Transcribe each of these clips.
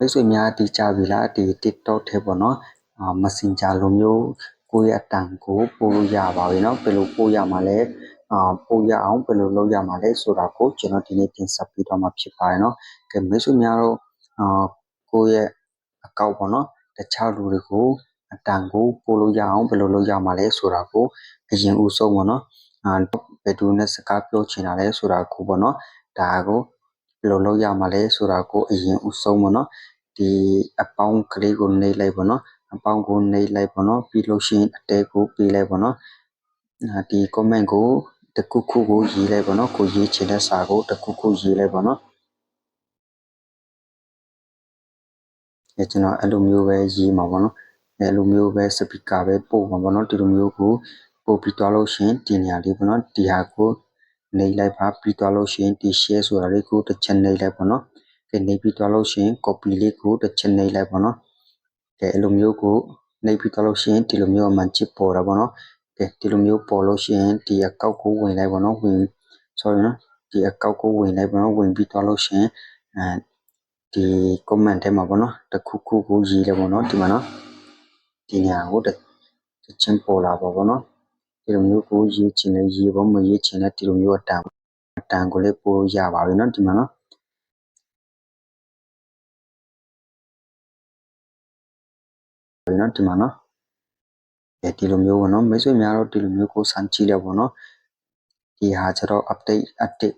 မိတ်ဆွေများဒီကြပြီလားဒီ TikTok ထဲပေါ့နော်Messenger လိုမျိုးကိုယ့်ရဲ့အတန်ကိုပို့လို့ရပါပြီเนาะဘယ်လိုပို့ရမှာလဲပို့ရအောင်ဘယ်လိုလုပ်ရမှာလဲဆိုတာကိုကျွန်တော်ဒီနေ့တင်ဆက်ပေးတော့မှာဖြစ်ပါတယ်เนาะကဲမိတ်ဆွေများတို့ကိုယ့်ရဲ့အကောင့်ပေါ့နော်တခြားလူတွေကိုအတန်ကိုပို့လို့ရအောင်ဘယ်လိုလုပ်ရမှာလဲဆိုတာကိုအရင်ဦးဆုံးပေါ့နော်ဘယ်သူနဲ့စကားပြောချင်တာလဲဆိုတာကိုပေါ့နော်ဒါကိုဘယ်လိုလုပ်ရမှာလဲဆိုတာကိုအရင်ဦးဆုံးပေါ့နော်ဒီအပေါင်းကလေးကိုနှိပ်လိုက်ပေါ့နော်အပေါင်းကိုနှိပ်လိုက်ပေါ့နော်ပြီးလို့ရှိရင်အတဲကိုပေးလိုက်ပေါ့နော်ဒီ comment ကိုတခုခုကိုရေးလိုက်ပေါ့နော်ကိုရေးချင်တဲ့စာကိုတခုခုရေးလိုက်ပေါ့နော်ကျွန်တော်အဲ့လိုမျိုးပဲရေးမှာပေါ့နော်အဲ့လိုမျိုးပဲစပီကာပဲပို့မှာပေါ့နော်ဒီလိုမျိုးကိုပို့ပြီးသွားလို့ရှိရင်ဒီနေရာလေးပေါ့နော်ဒီဟာကိုနှိပ်လိုက်ပါပြီးသွားလို့ရှိရင်ဒီ share ဆိုတာလေးကိုတစ်ချက်နှိပ်လိုက်ပေါ့နော်ကဲနှိပ်ပြီးသွားလို့ရှိရင် copy လေးကိုတစ်ချက်နှိပ်လိုက်ပေါ့နော်ကဲအဲ့လိုမျိုးကိုနှိပ်ပြီးသွားလို့ရှိရင်ဒီလိုမျိုးအမှန်ချစ်ပေါ်တာပေါ့နော်ကဲဒီလိုမျိုးပေါ်လို့ရှိရင်ဒီအကောက်ကိုဝင်လိုက်ပေါ့နော်ဝင် sorry နော်ဒီအကောက်ကိုဝင်လိုက်ပေါ့နော်ဝင်ပြီးသွားလို့ရှိရင်ဒီ comment ထဲမှာပေါ့နော်တခုခုကိုရေးလိုက်ပေါ့နော်ဒီမှာနော်ဒီနေရာကိုတစ်ချင်းပေါ်လာပါပေါ့နော်ဒီလိုမျိုးကိုရေးချင်လဲရေးပေါ့မရေးချင်လဲဒီလိုမျိုးအတန်ကိုလည်းပို့ရပါပြီနော်ဒီမှာနော်ဒီမှာနော်ဒီလိုမျိုးပေါ့နော်မိတ်ဆွေများတော့ဒီလိုမျိုးကိုစမ်းကြည့်လိုက်ပေါ့နော်ဒီဟာကျတော့ update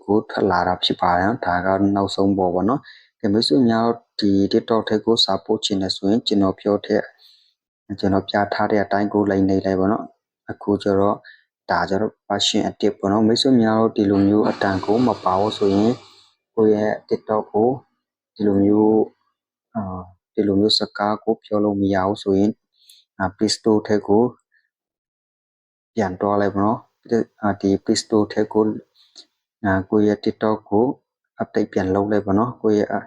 ကိုထွက်လာတာဖြစ်ပါတယ်နော်ဒါကနောက်ဆုံးပေါ်ပေါ့နော်ဒီမိတ်ဆွေများဒီ TikTok ထဲကိုစာပို့ချင်တယ်ဆိုရင်ကျွန်တော်ပြောတဲ့ကျွန်တော်ပြထားတဲ့အတိုင်းကိုလိုက်နေလိုက်ပေါ့နော်အခုကျတော့ဒါကျတော့ version အတစ်ပေါ့နော်မိတ်ဆွေများတို့ဒီလိုမျိုးအတန်ကိုမပါဘူးဆိုရင်ကိုယ့်ရဲ့ TikTok ကိုဒီလိုမျိုးစကားကိုပြောလို့မရဘူးဆိုရင်Play Store ထဲကိုပြန်တော့လိုက်ပေါ့နော်ဒီ Play Store ထဲကိုကိုယ့်ရဲ့ TikTok ကို update ပြန်လုပ်လိုက်ပေါ့နော်ကိုယ့်ရဲ့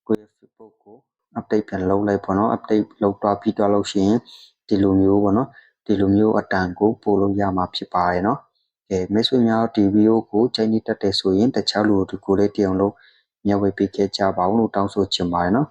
Facebook ကို update ပြန်လုပ်လိုက်ပေါ့နော် update လုပ်တော့ပြီးတော့လို့ရှိရင်ဒီလိုမျိုးပေါ့နော်ဒီလိုမျိုးအတန်ကိုပို့လို့ရမှာဖြစ်ပါတယ်နော်ကဲမိတ်ဆွေများဒီဗီဒီယိုကိုချိန်နေတတ်တယ်ဆိုရင်တခြားလူတွေကိုလည်းတရားလို့မျှဝေပေးခဲ့ကြပါဦးလို့တောင်းဆိုချင်ပါတယ်နော်